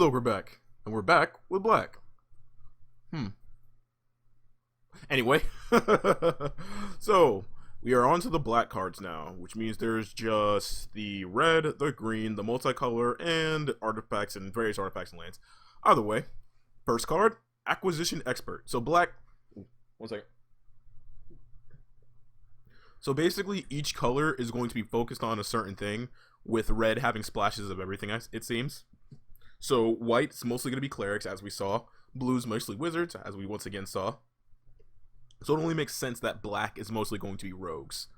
Hello, we're back. And we're back with black. Hmm. Anyway. So, we are on to the black cards now, which means there's just the red, the green, the multicolor, and artifacts and various artifacts and lands. Either way, first card, Acquisition Expert. So black... One second. So basically, each color is going to be focused on a certain thing, with red having splashes of everything, it seems. So white's mostly going to be clerics, as we saw. Blue's mostly wizards, as we once again saw. So it only makes sense that black is mostly going to be rogues.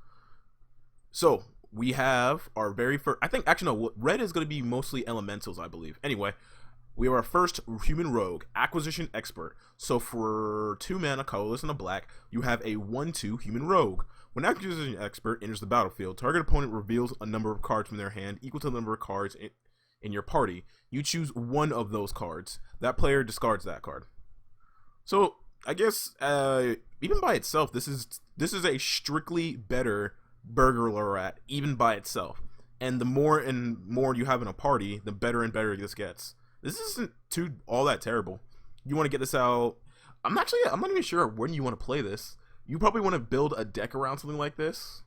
So we have our very first... I think, actually, no, red is going to be mostly elementals, I believe. Anyway, we have our first human rogue, Acquisition Expert. So for 2 mana, colorless, and a black, you have a 1/2 human rogue. When Acquisition Expert enters the battlefield, target opponent reveals a number of cards from their hand equal to the number of cards in your party. You choose one of those cards. That player discards that card. So I guess even by itself, this is a strictly better burglar rat, even by itself. And the more and more you have in a party, the better and better this gets. This isn't all that terrible. You want to get this out. I'm not even sure when you want to play this. You probably want to build a deck around something like this.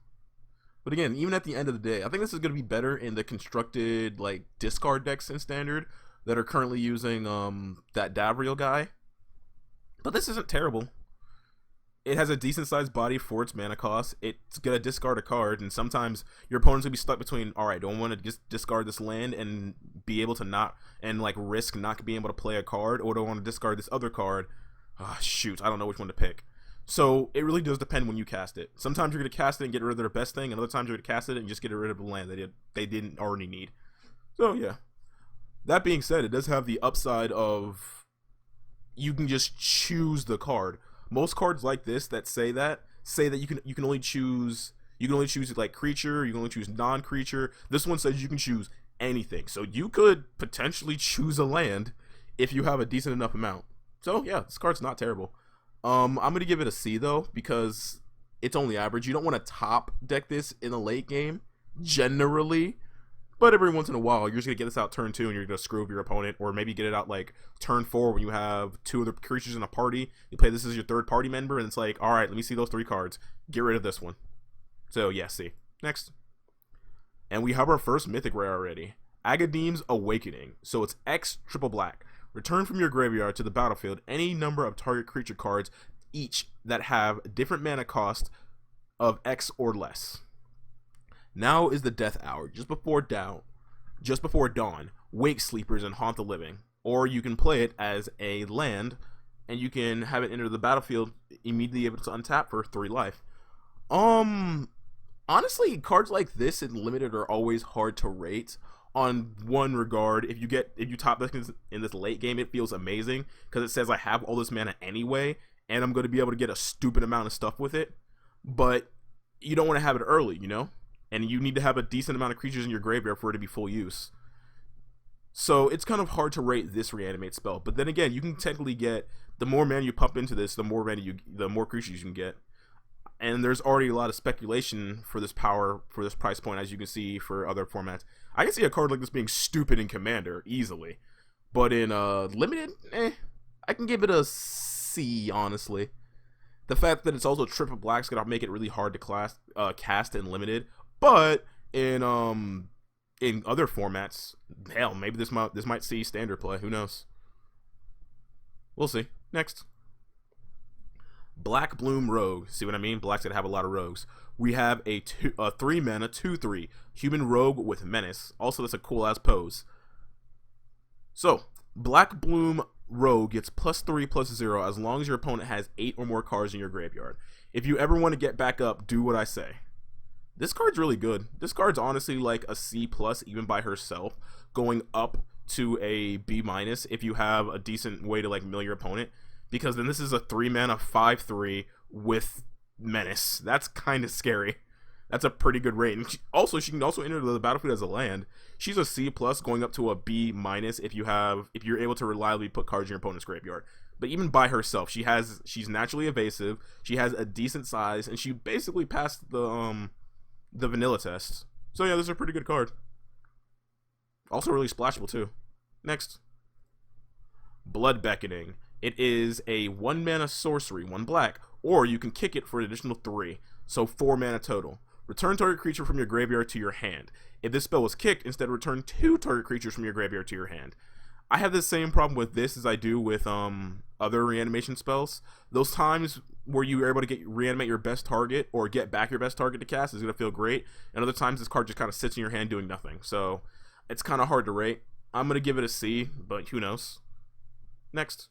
But again, even at the end of the day, I think this is going to be better in the constructed like discard decks in Standard that are currently using that Davriel guy. But this isn't terrible. It has a decent sized body for its mana cost. It's going to discard a card, and sometimes your opponent's going to be stuck between, alright, do I want to just discard this land and be able to not, and like risk not being able to play a card, or do I want to discard this other card? Ah, shoot, I don't know which one to pick. So it really does depend when you cast it. Sometimes you're going to cast it and get rid of their best thing, and other times you're going to cast it and just get rid of the land they didn't already need. So yeah. That being said, it does have the upside of you can just choose the card. Most cards like this that say that you can only choose like creature, you can only choose non-creature. This one says you can choose anything. So you could potentially choose a land if you have a decent enough amount. So yeah, this card's not terrible. I'm gonna give it a C though, because it's only average. You don't want to top deck this in a late game, generally. But every once in a while, you're just going to get this out turn 2 and you're going to screw up your opponent. Or maybe get it out like turn 4 when you have 2 other creatures in a party. You play this as your third party member and it's like, alright, let me see those 3 cards. Get rid of this one. So yeah, C. Next. And we have our first mythic rare already. Agadeem's Awakening. So it's X triple black. Return from your graveyard to the battlefield any number of target creature cards, each that have different mana cost of X or less. Now is the death hour, just before dawn. Wake sleepers and haunt the living. Or you can play it as a land, and you can have it enter the battlefield immediately able to untap for 3 life. Honestly, cards like this in limited are always hard to rate. On one regard, if you top this in this late game, it feels amazing because it says I have all this mana anyway, and I'm going to be able to get a stupid amount of stuff with it. But you don't want to have it early, you know? And you need to have a decent amount of creatures in your graveyard for it to be full use. So it's kind of hard to rate this reanimate spell. But then again, you can technically get, the more mana you pump into this, the more creatures you can get. And there's already a lot of speculation for this power, for this price point, as you can see for other formats. I can see a card like this being stupid in Commander easily. But in Limited, I can give it a C, honestly. The fact that it's also triple black is going to make it really hard to cast in Limited. But in other formats, hell, maybe this might see Standard play. Who knows? We'll see. Next. Black Bloom Rogue. See what I mean? Black's gonna have a lot of rogues. We have a 3 mana 2/3 human rogue with menace. Also, that's a cool ass pose. So, Black Bloom Rogue gets +3/+0 as long as your opponent has 8 or more cards in your graveyard. If you ever want to get back up, do what I say. This card's really good. This card's honestly like a C+ even by herself, going up to a B- if you have a decent way to like mill your opponent. Because then this is a 3 mana 5/3 with menace. That's kind of scary. That's a pretty good rate. And she can also enter the battlefield as a land. She's a C+ going up to a B- if you're able to reliably put cards in your opponent's graveyard. But even by herself, she's naturally evasive. She has a decent size, and she basically passed the vanilla test. So yeah, this is a pretty good card. Also really splashable too. Next. Blood Beckoning. It is a 1 mana sorcery, 1 black, or you can kick it for an additional 3, so 4 mana total. Return target creature from your graveyard to your hand. If this spell was kicked, instead return 2 target creatures from your graveyard to your hand. I have the same problem with this as I do with other reanimation spells. Those times where you are able to reanimate your best target or get back your best target to cast is going to feel great. And other times this card just kind of sits in your hand doing nothing. So it's kind of hard to rate. I'm going to give it a C, but who knows. Next.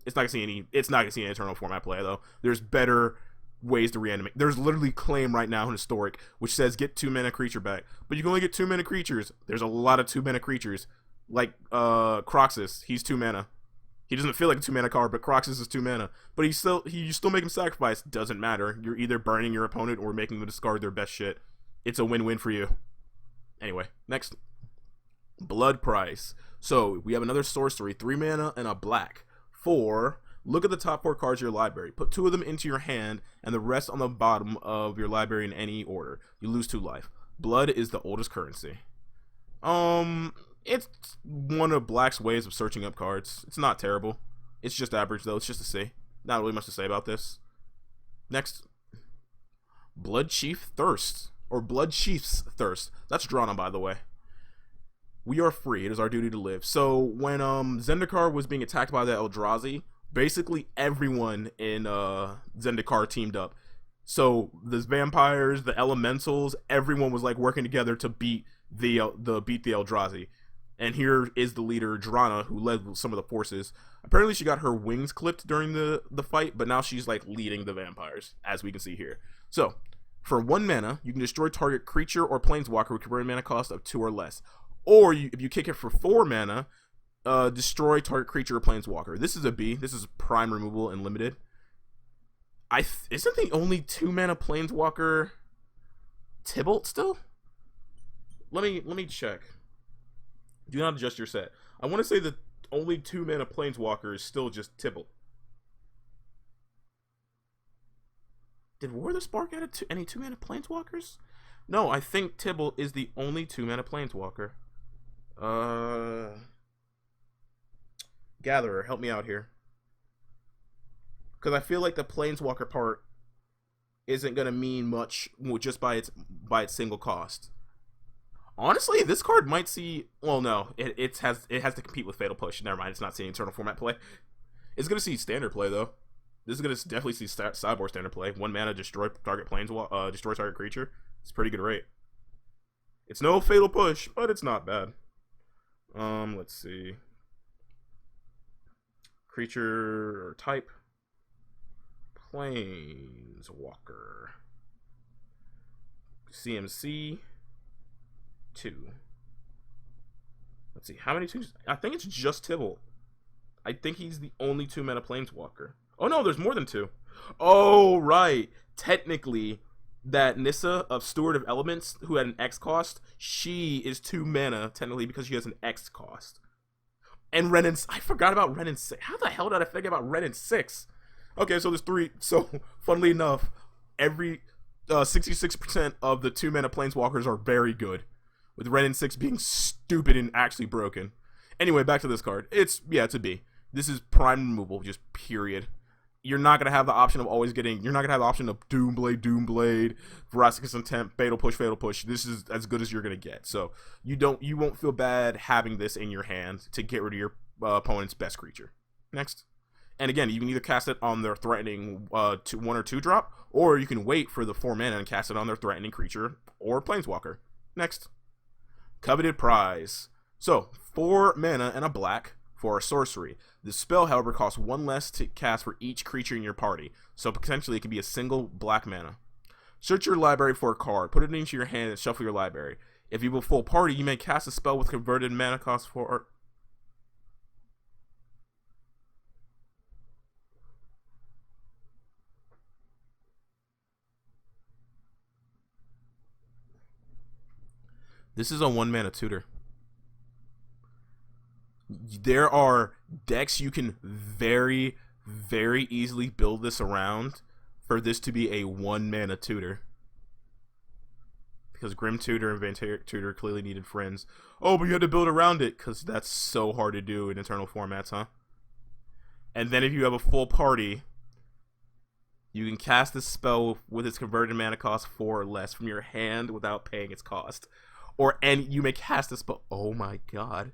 It's not going to see any eternal format play though. There's better ways to reanimate. There's literally claim right now in Historic which says get 2 mana creature back. But you can only get 2 mana creatures. There's a lot of 2 mana creatures. Like Croxus, he's 2 mana. He doesn't feel like a 2 mana card, but Croxus is 2 mana. But you still make him sacrifice. Doesn't matter. You're either burning your opponent or making them discard their best shit. It's a win-win for you. Anyway, next. Blood Price. So we have another sorcery, 3 mana and a black. 4. Look at the top 4 cards of your library. Put 2 of them into your hand and the rest on the bottom of your library in any order. You lose 2 life. Blood is the oldest currency. It's one of Black's ways of searching up cards. It's not terrible. It's just average, though. It's just a C. Not really much to say about this. Next. Blood Chief Thirst. Or Blood Chief's Thirst. That's drawn on, by the way. We are free. It is our duty to live. So, when Zendikar was being attacked by the Eldrazi, basically everyone in Zendikar teamed up. So, the vampires, the elementals, everyone was, like, working together to beat the Eldrazi. And here is the leader, Drana, who led some of the forces. Apparently she got her wings clipped during the fight, but now she's like leading the vampires, as we can see here. So, for 1 mana, you can destroy target creature or planeswalker with a mana cost of 2 or less. Or if you kick it for 4 mana, destroy target creature or planeswalker. This is a B. This is prime removal and limited. Isn't the only 2 mana planeswalker Tybalt still? Let me check. Do not adjust your set. I want to say that only 2 mana planeswalker is still just Tybalt. Did War of the Spark add any 2 mana planeswalkers? No, I think Tybalt is the only 2 mana planeswalker. Gatherer, help me out here. Because I feel like the planeswalker part isn't going to mean much just by its single cost. Honestly, this card might see. Well, no, it has to compete with Fatal Push. Never mind, it's not seeing eternal format play. It's gonna see standard play though. This is gonna definitely see sideboard standard play. 1 mana, destroy target destroy target creature. It's a pretty good rate. It's no Fatal Push, but it's not bad. Let's see. Creature or type. Planeswalker. CMC. 2. Let's see, how many 2s? I think it's just Tybalt. I think he's the only 2 mana planeswalker. Oh no, there's more than 2. Oh, right. Technically, that Nissa of Steward of Elements, who had an X cost, she is 2 mana, technically, because she has an X cost. And I forgot about Ren and 6. How the hell did I forget about Ren and 6? Okay, so there's 3. So, funnily enough, every 66% of the 2 mana planeswalkers are very good. With Ren and 6 being stupid and actually broken. Anyway, back to this card. It's a B. This is prime removal, just period. You're not gonna have the option of you're not gonna have the option of Doomblade, Veracicus Intent, Fatal Push. This is as good as you're gonna get. So you won't feel bad having this in your hand to get rid of your opponent's best creature. Next. And again, you can either cast it on their threatening 1 or 2 drop, or you can wait for the 4 mana and cast it on their threatening creature or planeswalker. Next. Coveted Prize. So, 4 mana and a black for a sorcery. The spell, however, costs 1 less to cast for each creature in your party. So, potentially, it could be a single black mana. Search your library for a card. Put it into your hand and shuffle your library. If you have a full party, you may cast a spell with converted mana cost for... This is a 1 mana tutor. There are decks you can very, very easily build this around for this to be a 1 mana tutor. Because Grim Tutor and Vampire Tutor clearly needed friends. Oh, but you had to build around it, because that's so hard to do in Eternal formats, huh? And then if you have a full party, you can cast this spell with its converted mana cost 4 or less from your hand without paying its cost. And you may cast this spell. Oh my god.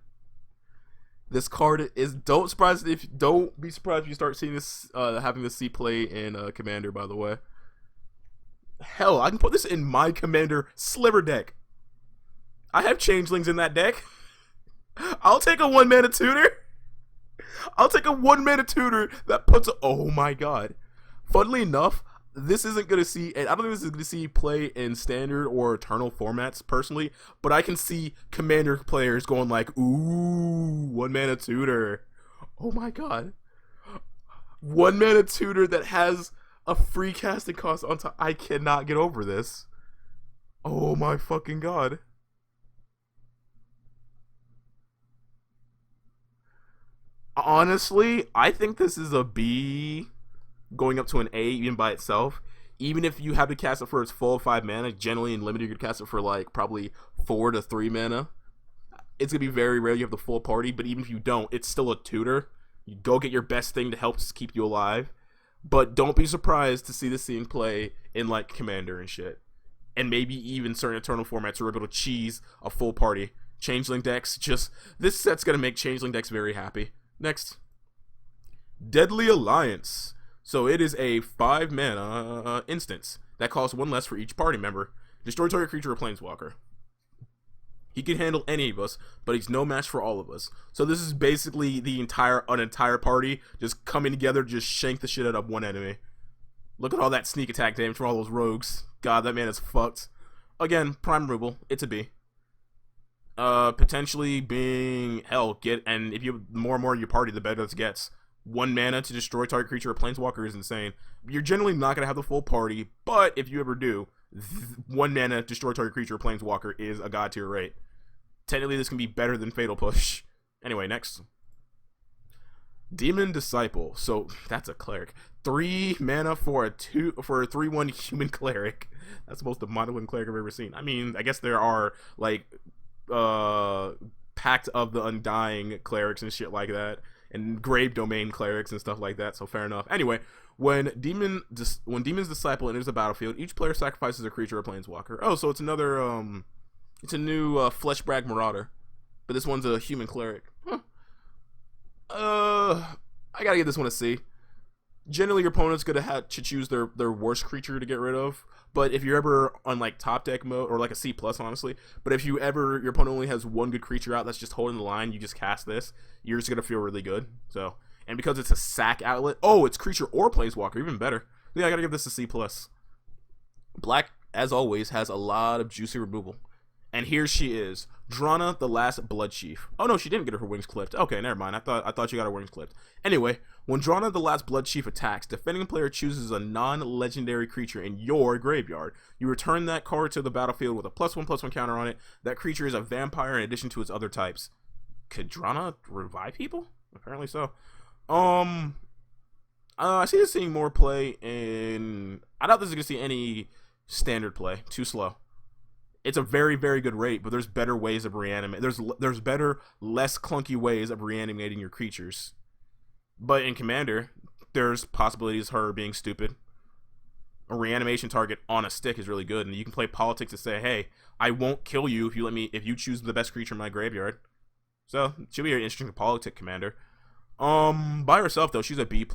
This card is don't be surprised if you start seeing this having this see play in Commander, by the way. Hell, I can put this in my Commander Sliver deck. I have changelings in that deck. I'll take a 1-mana tutor. I'll take a 1-mana tutor that puts oh my god. Funnily enough, this isn't going to see, and I don't think this is going to see play in standard or eternal formats personally, but I can see Commander players going like, ooh, 1-mana tutor. Oh my god. 1-mana tutor that has a free casting cost on top. I cannot get over this. Oh my fucking god. Honestly, I think this is a B going up to an A even by itself. Even if you have to cast it for its full 5 mana, generally in limited you could cast it for like probably 4 to 3 mana. It's gonna be very rare you have the full party, but even if you don't, it's still a tutor. You go get your best thing to help keep you alive. But don't be surprised to see this scene play in like Commander and shit. And maybe even certain eternal formats are able to cheese a full party. Changeling decks, this set's gonna make Changeling decks very happy. Next. Deadly Alliance. So it is a 5-mana instance that costs 1 less for each party member. Destroy target creature or planeswalker. He can handle any of us, but he's no match for all of us. So this is basically an entire party just coming together to just shank the shit out of one enemy. Look at all that sneak attack damage from all those rogues. God, that man is fucked. Again, prime removal. It's a B. Potentially being and if you have more and more in your party, the better this gets. 1 mana to destroy target creature or planeswalker is insane. You're generally not gonna have the full party, but if you ever do, 1 mana destroy target creature or planeswalker is a god tier rate. Technically, this can be better than Fatal Push. Anyway, next. Demon Disciple. So that's a cleric. 3 mana for a 3/1 human cleric. That's the most demonological cleric I've ever seen. I mean, I guess there are like Pact of the Undying clerics and shit like that, and Grave Domain clerics and stuff like that, so fair enough. Anyway, when Demon's Disciple enters the battlefield, each player sacrifices a creature or planeswalker. Oh, so it's another it's a new Fleshbrag Marauder, but this one's a human cleric. Huh. I gotta give this one a C. Generally, your opponent's gonna have to choose their worst creature to get rid of. But if you're ever on like top deck mode, or like a C+, honestly. But if your opponent only has 1 good creature out that's just holding the line, you just cast this, you're just gonna feel really good. So, and because it's a sack outlet, it's creature or planeswalker, even better. Yeah, I gotta give this a C+. Black, as always, has a lot of juicy removal. And here she is, Drana, the Last Bloodchief. Oh no, she didn't get her wings clipped. Okay, never mind. I thought she got her wings clipped. Anyway, when Drana, the Last Bloodchief attacks, defending player chooses a non-legendary creature in your graveyard. You return that card to the battlefield with a +1/+1 counter on it. That creature is a vampire in addition to its other types. Could Drana revive people? Apparently so. I see this seeing more play in. I doubt this is gonna see any standard play. Too slow. It's a very, very good rate, but there's better ways of reanimating. There's better, less clunky ways of reanimating your creatures. But in Commander, there's possibilities of her being stupid. A reanimation target on a stick is really good, and you can play politics to say, hey, I won't kill you if you choose the best creature in my graveyard. So, it should be an interesting politic Commander. By herself, though, she's a B+.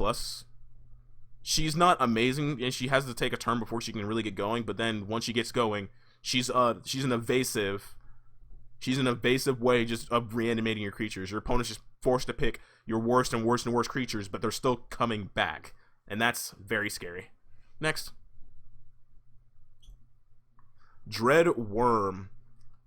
She's not amazing, and she has to take a turn before she can really get going, but then once she gets going, she's an evasive way just of reanimating your creatures. Your opponent's just forced to pick your worst and worst and worst creatures, but they're still coming back, and that's very scary. Next. Dread Worm.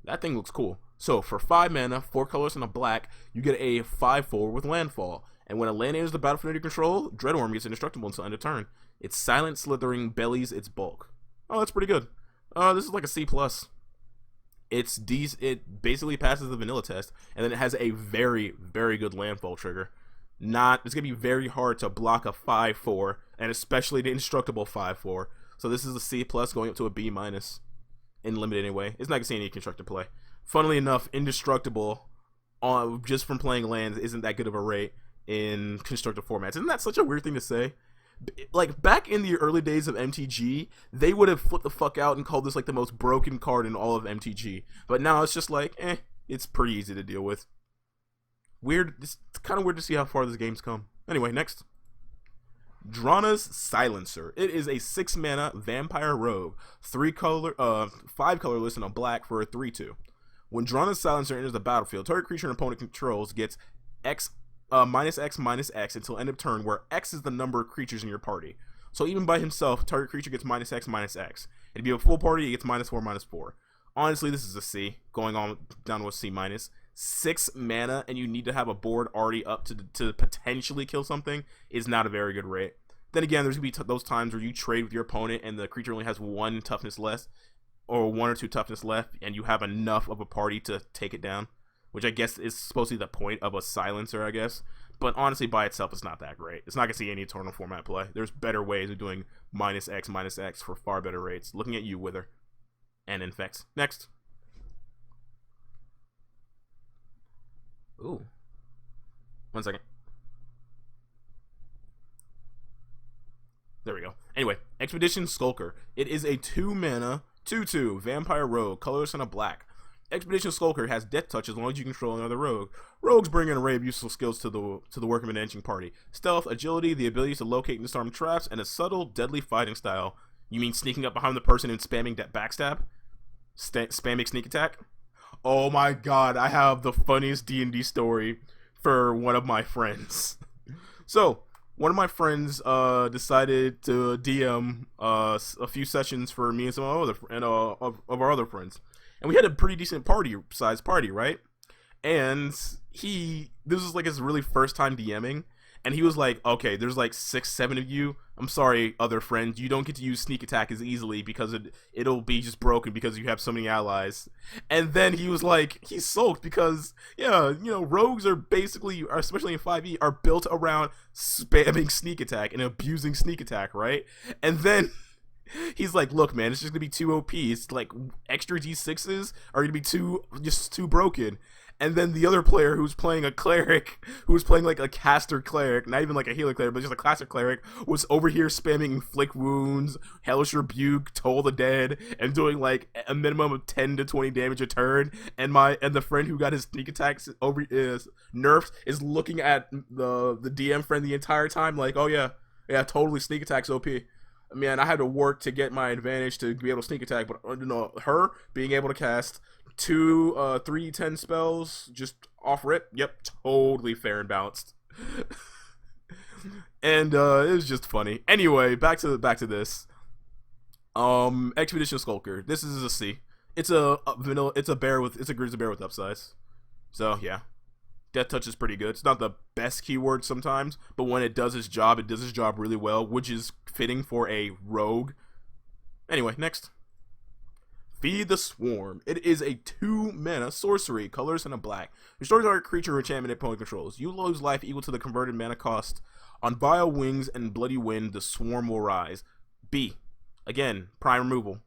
That thing looks cool. So for 5 mana, 4 colors and a black, you get a 5/4 with landfall. And when a land enters the battlefield under your control, Dread Worm gets indestructible until end of turn. Its silent slithering bellies its bulk. Oh, that's pretty good. This is like a C+. It basically passes the vanilla test, and then it has a very, very good landfall trigger. It's gonna be very hard to block a 5/4, and especially the indestructible 5/4. So this is a C+ going up to a B- in limited anyway. It's not gonna see any constructed play. Funnily enough, indestructible just from playing lands isn't that good of a rate. in constructed formats. Isn't that such a weird thing to say? Like, back in the early days of MTG, they would have flipped the fuck out and called this like the most broken card in all of MTG. But now it's just like, it's pretty easy to deal with. Weird. It's kind of weird to see how far this game's come. Anyway, next. Drana's Silencer. It is a 6 mana vampire rogue, 5 colorless and a black for a 3/2. When Drana's Silencer enters the battlefield, target creature an opponent controls gets X -X until end of turn, where X is the number of creatures in your party. So even by himself, target creature gets -X. It'd be a full party, it gets -4/-4. Honestly, this is a C, going on down to a C-. 6 mana, and you need to have a board already up to potentially kill something is not a very good rate. Then again, there's going to be those times where you trade with your opponent and the creature only has 1 toughness less, or 1 or 2 toughness left, and you have enough of a party to take it down, which I guess is supposed to be the point of a silencer, I guess. But honestly, by itself, it's not that great. It's not going to see any tournament format play. There's better ways of doing -X for far better rates. Looking at you, Wither. And Infects. Next. Ooh. 1 second. There we go. Anyway, Expedition Skulker. It is a 2 mana, 2/2 vampire rogue, colorless and a black. Expedition Skulker has death touch as long as you control another rogue. Rogues bring an array of useful skills to the work of an entering party. Stealth, agility, the ability to locate and disarm traps, and a subtle, deadly fighting style. You mean sneaking up behind the person and spamming that backstab? Spamming sneak attack? Oh my god, I have the funniest D&D story for one of my friends. So, one of my friends decided to DM a few sessions for me and some of our other friends. And we had a pretty decent size party, right? And this was like his really first time DMing. And he was like, okay, there's like 6, 7 of you. I'm sorry, other friends. You don't get to use sneak attack as easily because it'll be just broken because you have so many allies. And then he was like, he sulked because, yeah, rogues are basically, especially in 5e, are built around spamming sneak attack and abusing sneak attack, right? And then he's like, look, man, it's just gonna be too OP. It's like extra D6s are gonna be too broken. And then the other player who's playing a cleric, who was playing like a caster cleric, not even like a healer cleric, but just a classic cleric, was over here spamming Inflict Wounds, Hellish Rebuke, Toll the Dead, and doing like a minimum of 10 to 20 damage a turn. And the friend who got his sneak attacks nerfed is looking at the DM friend the entire time like, oh yeah, totally sneak attacks OP. Man, I had to work to get my advantage to be able to sneak attack, but her being able to cast 2 3/10 spells just off rip, yep, totally fair and balanced. And it was just funny. Anyway, back to this. Expedition Skulker. This is a C. It's a vanilla. It's a bear with upsize. So yeah, death touch is pretty good. It's not the best keyword sometimes, but when it does its job, it does its job really well, which is fitting for a rogue. Anyway, next. Feed the Swarm. It is a 2 mana sorcery, colors and a black. Restore target creature or enchantment opponent controls. You lose life equal to the converted mana cost. On Vile Wings and Bloody Wind, the Swarm will rise. B. Again, prime removal.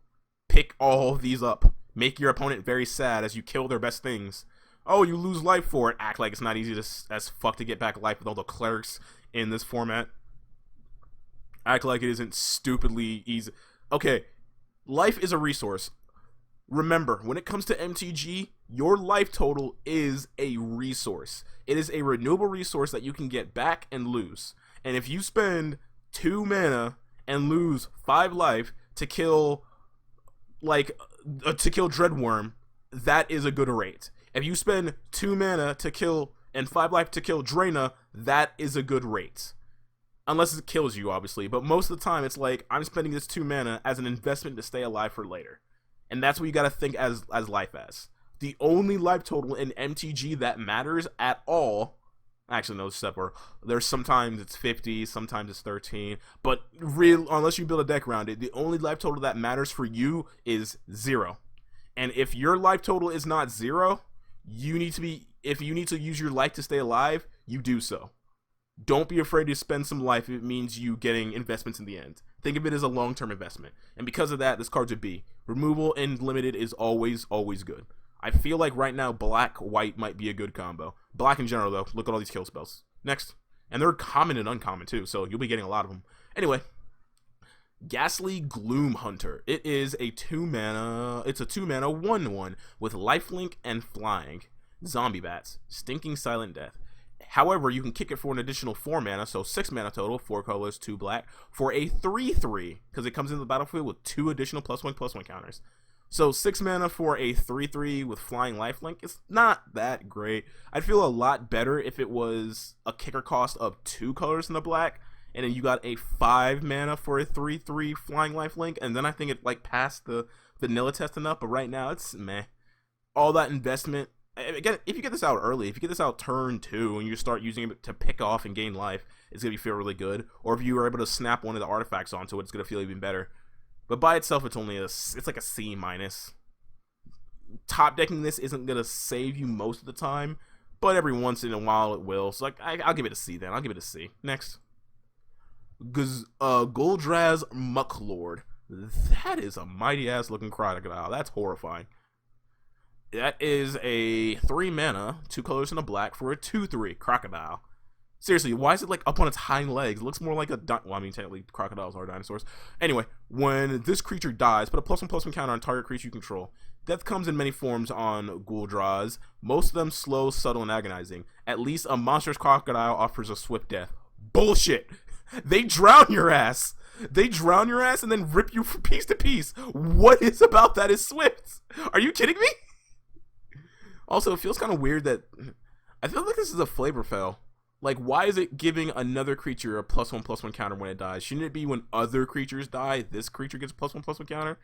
Pick all of these up. Make your opponent very sad as you kill their best things. Oh, you lose life for it. Act like it's not easy as fuck to get back life with all the clerics in this format. Act like it isn't stupidly easy. Okay, life is a resource. Remember, when it comes to MTG, your life total is a resource. It is a renewable resource that you can get back and lose. And if you spend 2 mana and lose 5 life to kill, Dreadworm, that is a good rate. If you spend 2 mana to kill and 5 life to kill Draina, that is a good rate. Unless it kills you, obviously. But most of the time, it's like, I'm spending this 2 mana as an investment to stay alive for later. And that's what you gotta think as life as. The only life total in MTG that matters at all, actually no, there's sometimes it's 50, sometimes it's 13, but unless you build a deck around it, the only life total that matters for you is 0. And if your life total is not 0, if you need to use your life to stay alive, you do so. Don't be afraid to spend some life if it means you getting investments in the end. Think of it as a long-term investment. And because of that, this card's a B. Removal and limited is always, always good. I feel like right now, black-white might be a good combo. Black in general, though. Look at all these kill spells. Next. And they're common and uncommon too, so you'll be getting a lot of them. Anyway, Ghastly Gloom Hunter. It is a 2-mana. It's a 2-mana 1/1 with lifelink and flying. Zombie bats. Stinking Silent Death. However, you can kick it for an additional 4 mana, so 6 mana total, 4 colors, 2 black, for a 3/3, because it comes into the battlefield with 2 additional +1/+1 counters. So 6 mana for a 3/3 with flying lifelink. It's not that great. I'd feel a lot better if it was a kicker cost of 2 colors in the black, and then you got a 5 mana for a 3/3 flying lifelink, and then I think it like passed the vanilla test enough. But right now it's meh. All that investment. Again, if you get this out early, if you get this out turn 2 and you start using it to pick off and gain life, it's gonna feel really good. Or if you were able to snap one of the artifacts onto it, it's gonna feel even better. But by itself, it's only it's like a C-. Top decking this isn't gonna save you most of the time, but every once in a while it will. So like I'll give it a C then. I'll give it a C. Next. Goldraz Mucklord. That is a mighty ass looking crocodile. That's horrifying. That is a 3 mana, 2 colors and a black for a 2/3 crocodile. Seriously, why is it like up on its hind legs? It looks more like a well, I mean, technically crocodiles are dinosaurs. Anyway, when this creature dies, put a +1/+1 counter on target creature you control. Death comes in many forms on Goldraz. Most of them slow, subtle, and agonizing. At least a monstrous crocodile offers a swift death. Bullshit! They drown your ass! They drown your ass and then rip you from piece to piece. What is about that is swift? Are you kidding me? Also, it feels kind of weird that I feel like this is a flavor fail. Like, why is it giving another creature a +1/+1 counter when it dies? Shouldn't it be when other creatures die, this creature gets a +1/+1 counter?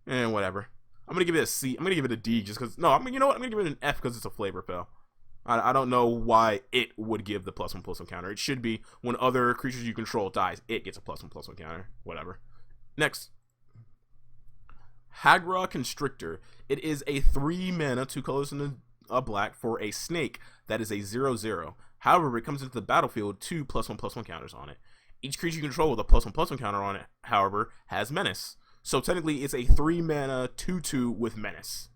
Whatever. I'm gonna give it a C. I'm gonna give it a D just because. No, you know what? I'm gonna give it an F because it's a flavor fail. I don't know why it would give the +1/+1 counter. It should be when other creatures you control dies, it gets a +1/+1 counter. Whatever. Next. Hagra Constrictor. It is a 3 mana, 2 colors and a black for a snake that is a 0/0. However, it comes into the battlefield 2 +1/+1 counters on it. Each creature you control with a +1/+1 counter on it, however, has menace. So technically, it's a 3 mana 2/2 with menace.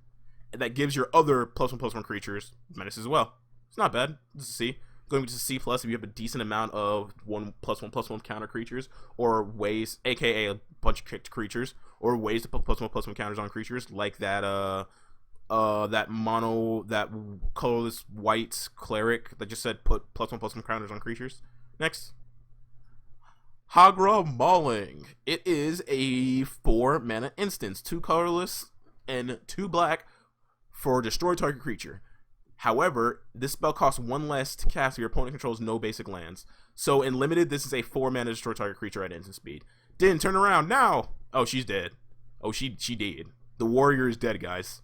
That gives your other +1/+1 creatures menace as well. It's not bad. This is C. Going to C+ if you have a decent amount of 1 +1/+1 counter creatures, or ways, aka a bunch of kicked creatures, or ways to put +1/+1 counters on creatures, like that that colorless white cleric that just said put +1/+1 counters on creatures. Next. Hagra Mauling. It is a 4 mana instance, 2 colorless and 2 black for destroy target creature. However, this spell costs 1 less to cast if your opponent controls no basic lands. So in limited, this is a 4 mana destroy target creature at instant speed. Din, turn around now! Oh, she's dead. Oh, she did. The warrior is dead, guys.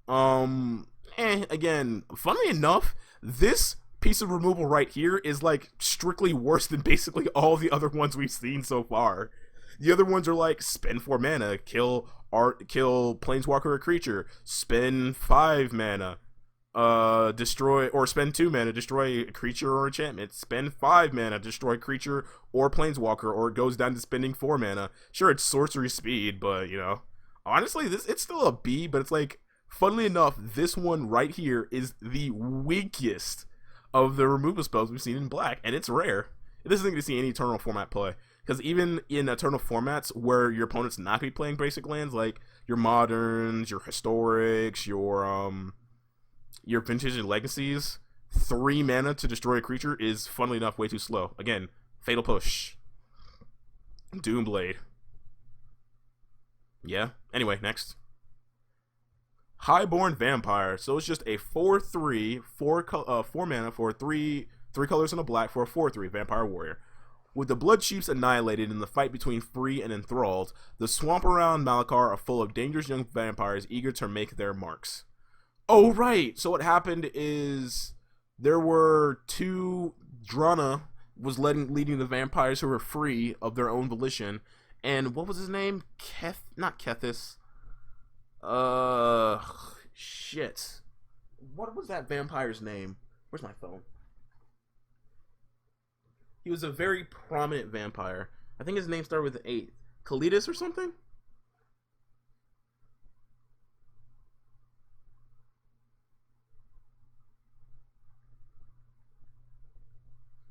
Again, funnily enough, this piece of removal right here is like strictly worse than basically all the other ones we've seen so far. The other ones are like spend 4 mana, kill planeswalker or creature, spend 5 mana, destroy, or spend 2 mana, destroy a creature or enchantment, spend 5 mana, destroy creature or planeswalker, or it goes down to spending 4 mana. Sure, it's sorcery speed, but you know, honestly, it's still a B, but it's like, funnily enough, this one right here is the weakest of the removal spells we've seen in black, and it's rare. This isn't going to see any Eternal format play, because even in Eternal formats where your opponent's not going to be playing basic lands, like your Moderns, your Historics, your Vintage and Legacies, 3 mana to destroy a creature is, funnily enough, way too slow. Again, Fatal Push. Doomblade. Yeah. Anyway, next. Highborn Vampire. So it's just a 4/3, 4 mana for 3 colors and a black for a 4/3 Vampire Warrior. With the Blood Chiefs annihilated in the fight between free and enthralled, the swamp around Malakar are full of dangerous young vampires eager to make their marks. Oh, right. So what happened is there were 2 Drana was leading the vampires who were free of their own volition. And what was his name? Not Kethis. Shit. What was that vampire's name? Where's my phone? He was a very prominent vampire. I think his name started with an 8. Kalidas or something?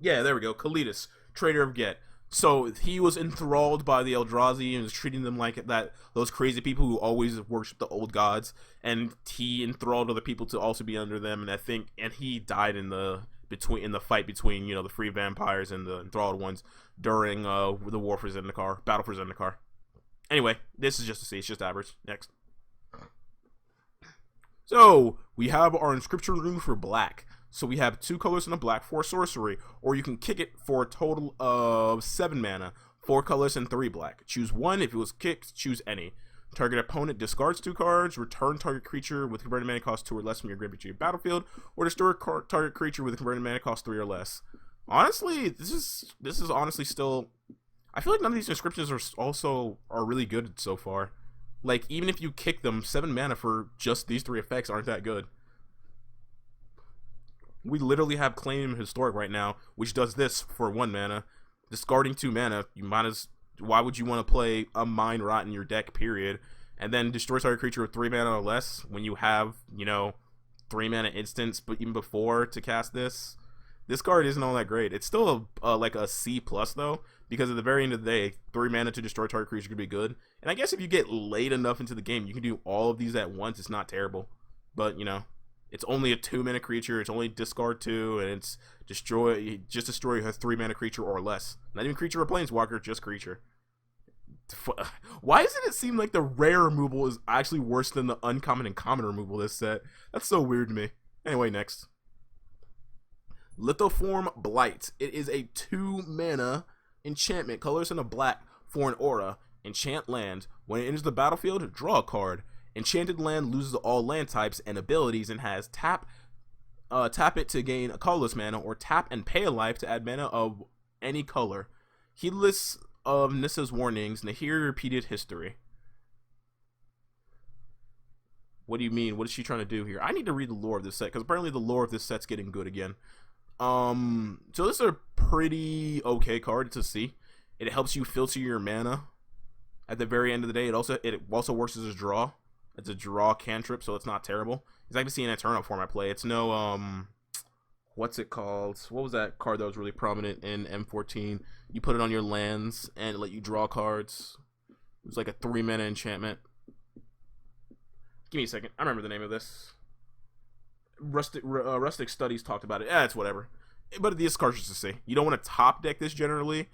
Yeah, there we go. Kalidas, Trader of Get. So he was enthralled by the Eldrazi and was treating them like that, those crazy people who always worship the old gods, and he enthralled other people to also be under them. And I think, and he died in the fight between the free vampires and the enthralled ones during the war for Zendikar, battle for Zendikar. Anyway, this is just a C. It's just average. Next. So we have our inscription rune for black. So we have 2 colors and a black for sorcery, or you can kick it for a total of 7 mana, 4 colors and 3 black. Choose one. If it was kicked, choose any. Target opponent discards 2 cards, return target creature with converted mana cost 2 or less from your graveyard to your battlefield, or destroy target creature with converted mana cost 3 or less. Honestly, this is honestly still. I feel like none of these inscriptions are really good so far. Like, even if you kick them, 7 mana for just these 3 effects aren't that good. We literally have Claim Historic right now, which does this for 1 mana. Discarding 2 mana, why would you want to play a Mind Rot in your deck, period? And then destroy target creature with 3 mana or less when you have, 3 mana instants, but even before to cast this. This card isn't all that great. It's still like a C plus though, because at the very end of the day, 3 mana to destroy target creature could be good. And I guess if you get late enough into the game, you can do all of these at once. It's not terrible, but it's only a 2 mana creature. It's only discard 2, and it's destroy a 3 mana creature or less. Not even creature or planeswalker, just creature. Why doesn't it seem like the rare removal is actually worse than the uncommon and common removal this set? That's so weird to me. Anyway, next. Lithoform Blight. It is a 2 mana enchantment, colors in a black for an aura. Enchant land. When it enters the battlefield, draw a card. Enchanted land loses all land types and abilities and has tap it to gain a colorless mana, or tap and pay a life to add mana of any color. Heedless of Nissa's warnings, Nahir repeated history. What do you mean? What is she trying to do here? I need to read the lore of this set, because apparently the lore of this set's getting good again. So this is a pretty okay card. It's a C. It helps you filter your mana at the very end of the day. It also works as a draw. It's a draw cantrip, so it's not terrible. It's like to see an Eternal format play. It's no what's it called? What was that card that was really prominent in M14? You put it on your lands and it let you draw cards. It was like a 3 mana enchantment. Give me a second. I remember the name of this. Rustic Studies talked about it. It's whatever. But this card's just to say, you don't want to top deck this generally,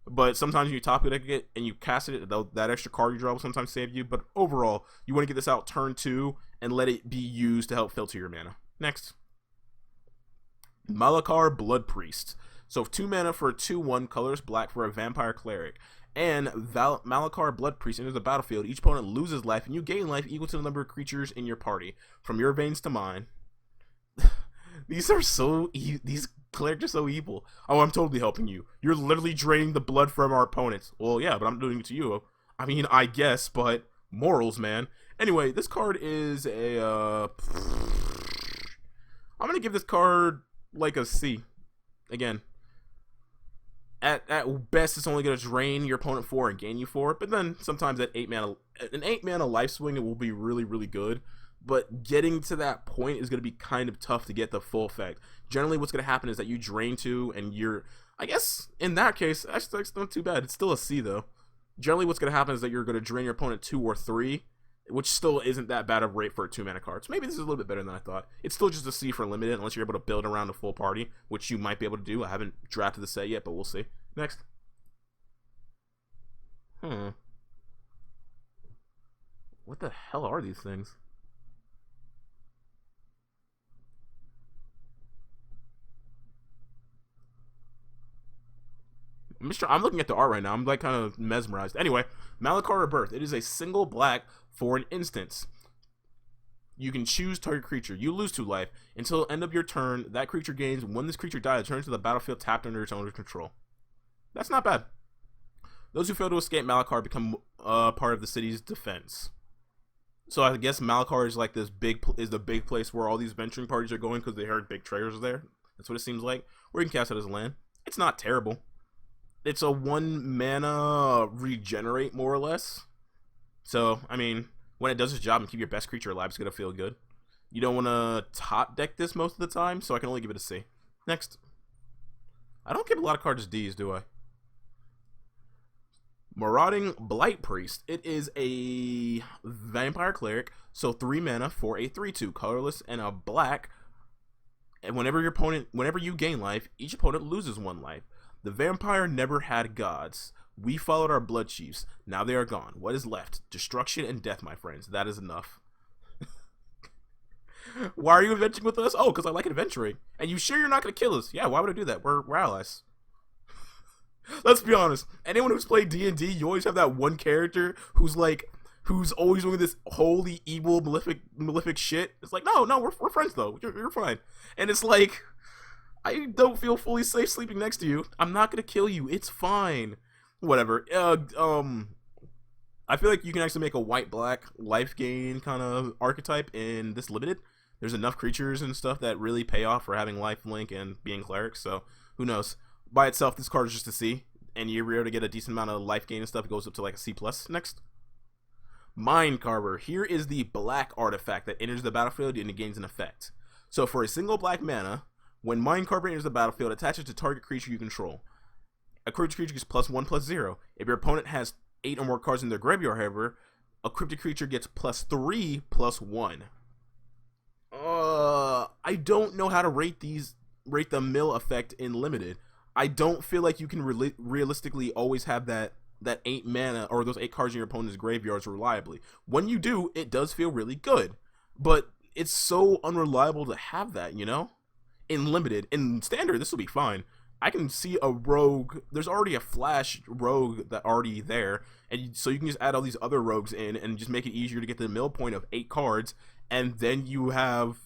but sometimes you top deck it and you cast it, that extra card you draw will sometimes save you. But overall, you want to get this out turn 2 and let it be used to help filter your mana. Next. Malakar Blood Priest. So 2 mana for a 2/1, colors black for a vampire cleric. And Malakar Blood Priest enters the battlefield. Each opponent loses life, and you gain life equal to the number of creatures in your party. From your veins to mine. These clerics are so evil. Oh, I'm totally helping you. You're literally draining the blood from our opponents. Well, yeah, but I'm doing it to you. I mean, I guess, but morals, man. Anyway, this card is a, I'm gonna give this card, like, a C. Again. At best, it's only going to drain your opponent 4 and gain you 4. But then, sometimes an 8 mana life swing, it will be really, really good. But getting to that point is going to be kind of tough to get the full effect. Generally, what's going to happen is that you drain 2, and you're... I guess, in that case, actually, that's not too bad. It's still a C, though. Generally, what's going to happen is that you're going to drain your opponent 2 or 3, which still isn't that bad of a rate for a 2 mana card. So maybe this is a little bit better than I thought. It's still just a C for limited, unless you're able to build around a full party, which you might be able to do. I haven't drafted the set yet, but we'll see. Next. What the hell are these things? I'm looking at the art right now. I'm like kind of mesmerized. Anyway, Malakar Rebirth. It is a single black for an instance. You can choose target creature. You lose 2 life. Until the end of your turn, that creature gains. When this creature dies, returns to the battlefield tapped under its owner's control. That's not bad. Those who fail to escape Malakar become part of the city's defense. So I guess Malakar is like the big place where all these venturing parties are going because they heard big traders there. That's what it seems like. Or you can cast it as a land. It's not terrible. It's a 1 mana regenerate, more or less. So, I mean, when it does its job and keep your best creature alive, it's going to feel good. You don't want to top deck this most of the time, so I can only give it a C. Next. I don't get a lot of cards as D's, do I? Marauding Blight Priest. It is a vampire cleric, so 3 mana for a 3/2, colorless and a black. And whenever you gain life, each opponent loses 1 life. The vampire never had gods. We followed our blood chiefs. Now they are gone. What is left? Destruction and death, my friends. That is enough. Why are you adventuring with us? Oh, because I like adventuring. And you sure you're not going to kill us? Yeah, why would I do that? We're allies. Let's be honest. Anyone who's played D&D, you always have that one character who's always doing this holy, evil, malefic shit. It's like, no, we're friends though. You're fine. And it's like, I don't feel fully safe sleeping next to you. I'm not gonna kill you. It's fine. Whatever. I feel like you can actually make a white-black life gain kind of archetype in this limited. There's enough creatures and stuff that really pay off for having life link and being clerics. So who knows? By itself, this card is just a C, and you're able to get a decent amount of life gain and stuff. It goes up to like a C+. Next. Mind Carver. Here is the black artifact that enters the battlefield and it gains an effect. So for a single black mana, when Mind Carver enters the battlefield, attach it to target creature you control. A creature gets +1/+0. If your opponent has 8 or more cards in their graveyard, however, a cryptic creature gets +3/+1. I don't know how to rate the mill effect in limited. I don't feel like you can realistically always have that 8 mana or those 8 cards in your opponent's graveyards reliably. When you do, it does feel really good, but it's so unreliable to have that, you know? In limited, in standard, this will be fine. I can see a rogue. There's already a flash rogue that already there, and so you can just add all these other rogues in and just make it easier to get the mill point of 8 cards, and then you have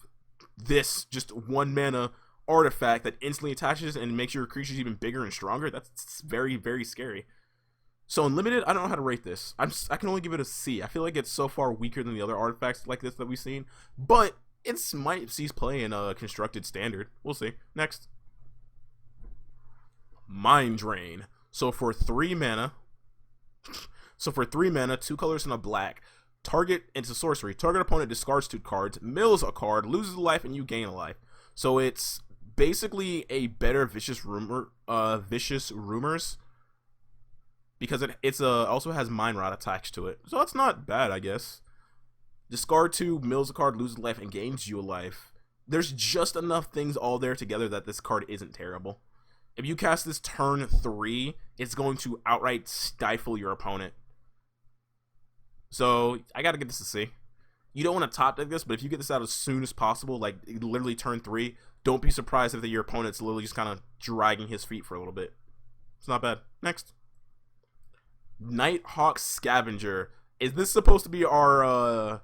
this just 1 mana artifact that instantly attaches and makes your creatures even bigger and stronger. That's very, very scary. So in limited, I don't know how to rate this. I can only give it a C. I feel like it's so far weaker than the other artifacts like this that we've seen, but it's might see play in a constructed standard. We'll see. Next. Mind Drain. So for 3 mana, 2 colors and a black, it's a sorcery. Target opponent discards 2 cards, mills a card, loses a life, and you gain a life. So it's basically a better Vicious Rumors, because it also has Mind Rot attached to it. So it's not bad, I guess. Discard 2, mills a card, loses a life, and gains you a life. There's just enough things all there together that this card isn't terrible. If you cast this turn 3, it's going to outright stifle your opponent. So I gotta get this a C. You don't want to top deck this, but if you get this out as soon as possible, like literally turn 3, don't be surprised if your opponent's literally just kind of dragging his feet for a little bit. It's not bad. Next. Nighthawk Scavenger. Is this supposed to be our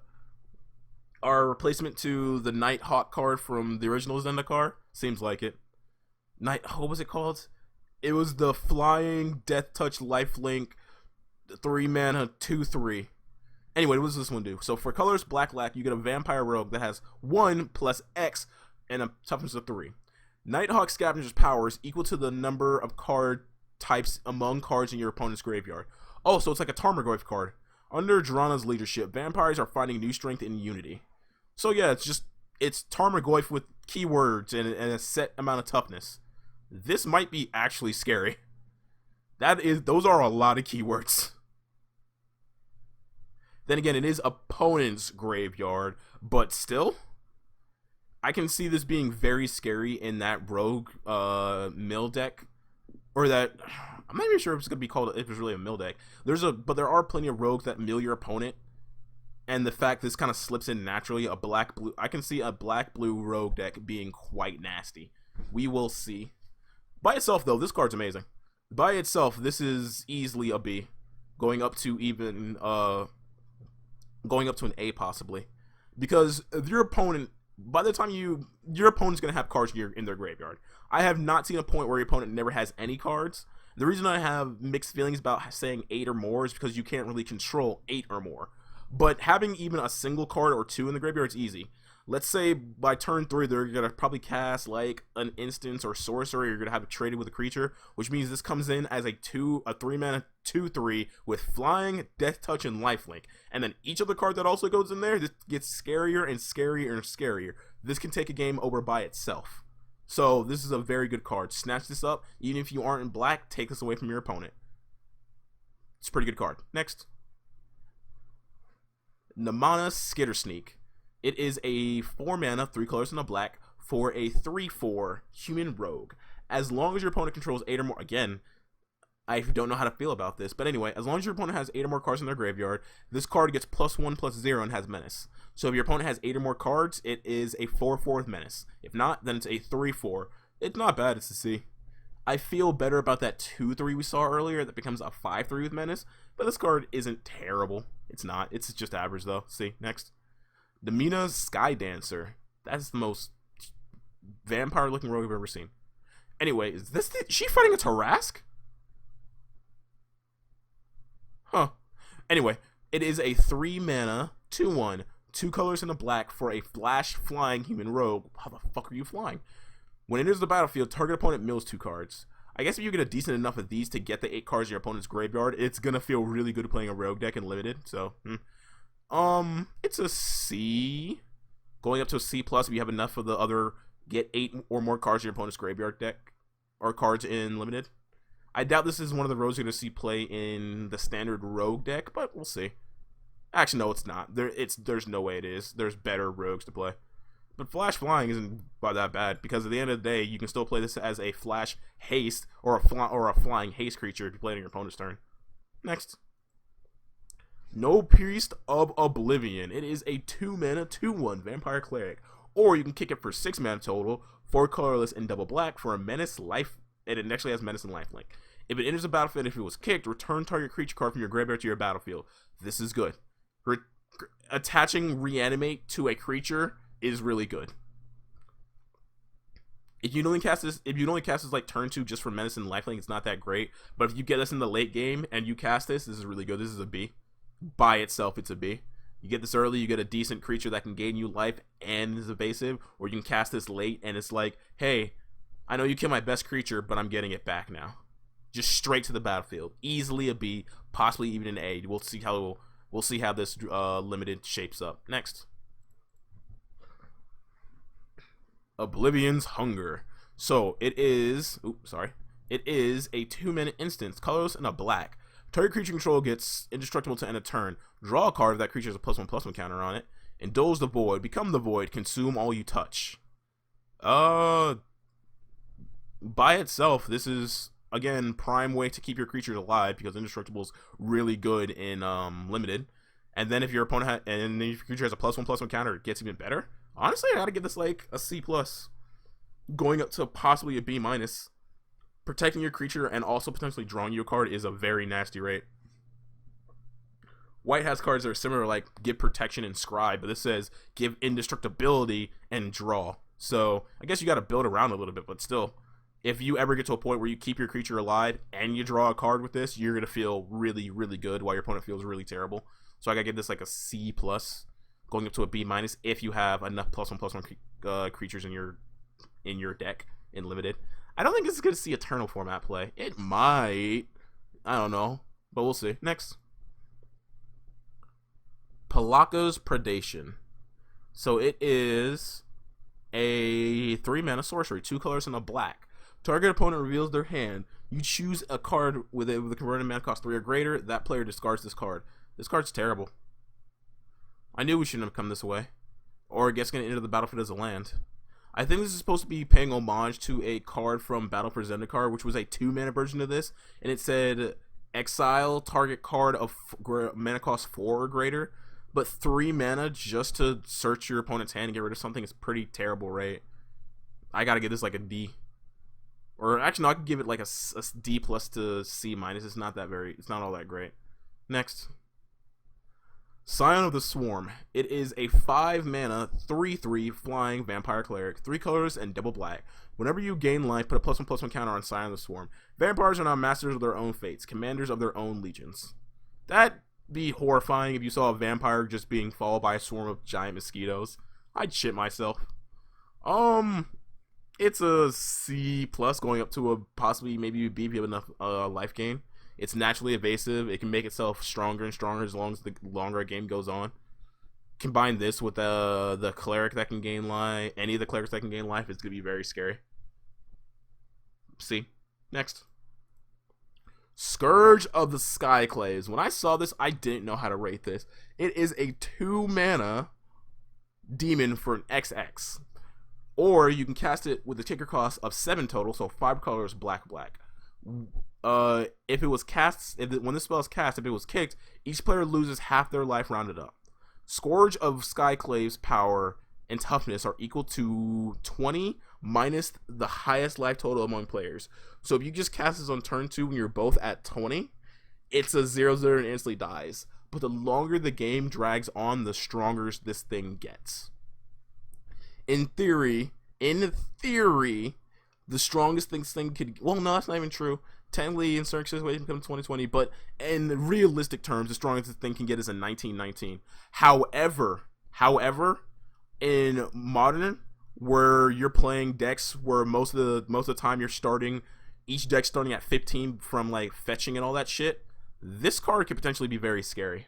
replacement to the Nighthawk card from the original Zendikar? Seems like it. What was it called? It was the flying Death Touch Lifelink 3 mana 2/3. Anyway, what does this one do? So for colors black, you get a vampire rogue that has 1 plus X and a toughness of 3. Nighthawk Scavenger's power is equal to the number of card types among cards in your opponent's graveyard. Oh, so it's like a Tarmogoyf card. Under Drana's leadership, vampires are finding new strength in unity. So yeah, it's Tarmogoyf with keywords and a set amount of toughness. This might be actually scary. Those are a lot of keywords. Then again, it is opponent's graveyard, but still, I can see this being very scary in that rogue mill deck, or that I'm not even sure if it's gonna be called if it's really a mill deck. But there are plenty of rogues that mill your opponent, and the fact this kind of slips in naturally, I can see a black-blue rogue deck being quite nasty. We will see. By itself, though, this card's amazing. By itself, this is easily a B, going up to an A possibly, because your opponent, by the time your opponent's gonna have cards in their graveyard. I have not seen a point where your opponent never has any cards. The reason I have mixed feelings about saying 8 or more is because you can't really control 8 or more. But having even a single card or 2 in the graveyard is easy. Let's say by turn 3, they're going to probably cast like an instance or sorcery. You're going to have it traded with a creature, which means this comes in as a 3 mana 2/3 with flying, death touch, and lifelink. And then each other card that also goes in there, this gets scarier and scarier and scarier. This can take a game over by itself. So this is a very good card. Snatch this up. Even if you aren't in black, take this away from your opponent. It's a pretty good card. Next. Namana Skitter Sneak. It is a 4 mana, 3 colors and a black for a 3/4 human rogue. As long as your opponent controls 8 or more, again, I don't know how to feel about this, but anyway, as long as your opponent has 8 or more cards in their graveyard, this card gets +1/+0 and has menace. So if your opponent has 8 or more cards, it is a 4/4 with menace. If not, then it's a 3/4. It's not bad, it's a C. I feel better about that 2/3 we saw earlier that becomes a 5/3 with menace, but this card isn't terrible. It's not. It's just average though. See, next. Demina's Sky Dancer. That's the most vampire looking rogue I've ever seen. Anyway, is she fighting a Tarask? Huh. Anyway, it is a 3 mana, 2/1, 2 colors and a black for a flash flying human rogue. How the fuck are you flying? When it enters the battlefield, target opponent mills 2 cards. I guess if you get a decent enough of these to get the 8 cards in your opponent's graveyard, it's gonna feel really good playing a rogue deck in limited. So, it's a C. Going up to a C plus if you have enough of the other get 8 or more cards in your opponent's graveyard deck or cards in limited. I doubt this is one of the rogues you're gonna see play in the standard rogue deck, but we'll see. Actually, no, it's not. There's no way it is. There's better rogues to play. But flash flying isn't that bad because at the end of the day, you can still play this as a flash haste or a flying haste creature if you play it on your opponent's turn. Next. No Priest of Oblivion. It is a 2 mana, 2/1 vampire cleric. Or you can kick it for 6 mana total, 4 colorless and double black for a menace life. And it actually has menace and lifelink. If it enters the battlefield, if it was kicked, return target creature card from your graveyard to your battlefield. This is good. Attaching reanimate to a creature is really good. If you only cast this like turn 2 just for menace and lifelink, it's not that great. But if you get this in the late game and you cast this is really good. This is a B. By itself, it's a B. You get this early, you get a decent creature that can gain you life and is evasive, or you can cast this late and it's like, hey, I know you killed my best creature, but I'm getting it back now. Just straight to the battlefield. Easily a B, possibly even an A. We'll see how this limited shapes up. Next. Oblivion's Hunger. So it is it is a 2 minute instance, colorless and a black. Target creature control gets indestructible to end a turn. Draw a card if that creature has a +1/+1 counter on it. Indulge the void. Become the void. Consume all you touch. By itself, this is again prime way to keep your creatures alive because indestructible is really good in limited. And then if your opponent if your creature has a +1/+1 counter, it gets even better. Honestly, I gotta give this like a C plus, going up to possibly a B minus. Protecting your creature and also potentially drawing you a card is a very nasty rate. White has cards that are similar, like give protection and scry, but this says give indestructibility and draw. So I guess you got to build around a little bit, but still, if you ever get to a point where you keep your creature alive and you draw a card with this, you're gonna feel really, really good while your opponent feels really terrible. So I gotta give this like a C plus, going up to a B minus if you have enough +1/+1 creatures in your deck in limited. I don't think it's going to see Eternal format play. It might. I don't know. But we'll see. Next. Palaka's Predation. So it is a 3 mana sorcery, 2 colors and a black. Target opponent reveals their hand. You choose a card with a converted mana cost 3 or greater. That player discards this card. This card's terrible. I knew we shouldn't have come this way. Or it gets going to enter the battlefield as a land. I think this is supposed to be paying homage to a card from Battle for Zendikar, which was a 2 mana version of this, and it said exile target card of mana cost 4 or greater, but 3 mana just to search your opponent's hand and get rid of something is pretty terrible, right? I gotta give this like a D, or actually no, I could give it like a D plus to C minus. It's not all that great. Next. Scion of the Swarm. It is a 5 mana, 3/3 flying vampire cleric, 3 colors and double black. Whenever you gain life, put a +1/+1 counter on Scion of the Swarm. Vampires are now masters of their own fates, commanders of their own legions. That'd be horrifying if you saw a vampire just being followed by a swarm of giant mosquitoes. I'd shit myself. It's a C plus, going up to a possibly maybe a B if you have enough life gain. It's naturally evasive. It can make itself stronger and stronger as long as the longer a game goes on. Combine this with the cleric that can gain life. Any of the clerics that can gain life is going to be very scary. See. Next. Scourge of the Skyclaves. When I saw this, I didn't know how to rate this. It is a 2 mana demon for an XX. Or you can cast it with a ticker cost of 7 total, so 5 colors, black, black. If it was cast, when this spell is cast, if it was kicked, each player loses half their life rounded up. Scourge of Skyclave's power and toughness are equal to 20 minus the highest life total among players. So if you just cast this on turn 2 when you're both at 20, it's a 0/0 and instantly dies. But the longer the game drags on, the stronger this thing gets. In theory, the strongest this thing could... Well, no, that's not even true. Technically, in certain situations, become 2020, but in realistic terms, the strongest this thing can get is a 1919. However, in Modern, where you're playing decks where most of the time you're starting, each deck starting at 15 from like fetching and all that shit, this card could potentially be very scary.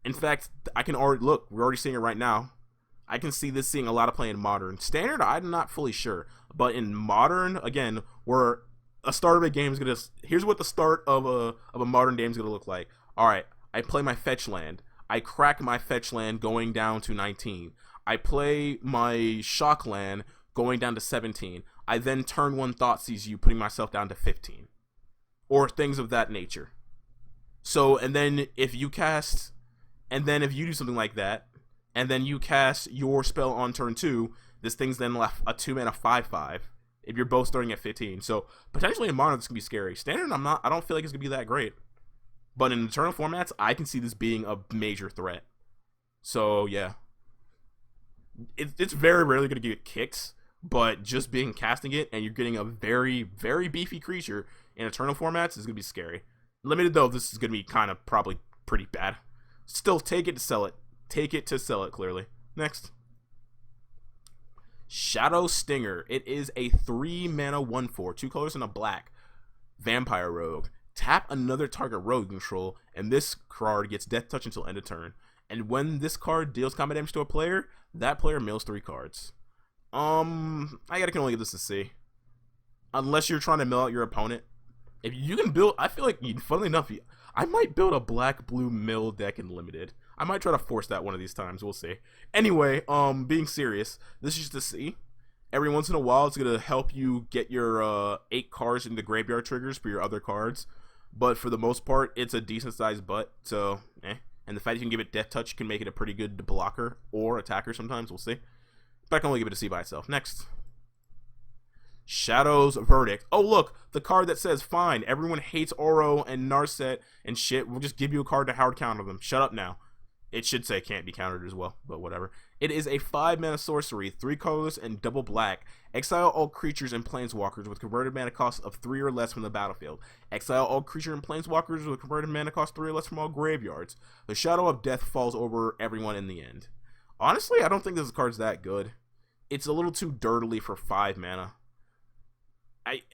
In fact, I can already look. We're already seeing it right now. I can see this seeing a lot of play in Modern. Standard, I'm not fully sure, but in Modern, again, where a start of a game is gonna. Here's what the start of a Modern game is gonna look like. All right, I play my fetch land. I crack my fetch land going down to 19. I play my shock land going down to 17. I then turn 1 Thoughtseize You, putting myself down to 15, or things of that nature. So, and then if you do something like that, and then you cast your spell on turn 2, this thing's then left a 2 mana 5/5. If you're both starting at 15, so potentially in Modern this can be scary. Standard, I don't feel like it's gonna be that great, but in Eternal formats, I can see this being a major threat. So yeah, it's very rarely gonna get kicked, but just casting it and you're getting a very, very beefy creature in Eternal formats is gonna be scary. Limited though, this is gonna be kind of probably pretty bad. Still, take it to sell it. Take it to sell it, clearly. Next. Shadow Stinger. It is a 3 mana 1/4, 2 colors and a black vampire rogue. Tap another target rogue control, and this card gets Death Touch until end of turn. And when this card deals combat damage to a player, that player mills 3 cards. I can only give this a C. Unless you're trying to mill out your opponent. If you can build, I feel like, funnily enough, I might build a black-blue mill deck in Limited. I might try to force that one of these times. We'll see. Anyway, being serious, this is just a C. Every once in a while, it's going to help you get your 8 cards into graveyard triggers for your other cards. But for the most part, it's a decent-sized butt. So, And the fact you can give it Death Touch can make it a pretty good blocker or attacker sometimes. We'll see. But I can only give it a C by itself. Next. Shadow's Verdict. Oh, look, the card that says, fine, everyone hates Oro and Narset and shit. We'll just give you a card to hard counter them. Shut up now. It should say can't be countered as well, but whatever. It is a 5 mana sorcery, 3 colorless and double black. Exile all creatures and planeswalkers with converted mana cost of 3 or less from the battlefield. Exile all creature and planeswalkers with converted mana cost 3 or less from all graveyards. The Shadow of Death falls over everyone in the end. Honestly, I don't think this card's that good. It's a little too dirtily for 5 mana.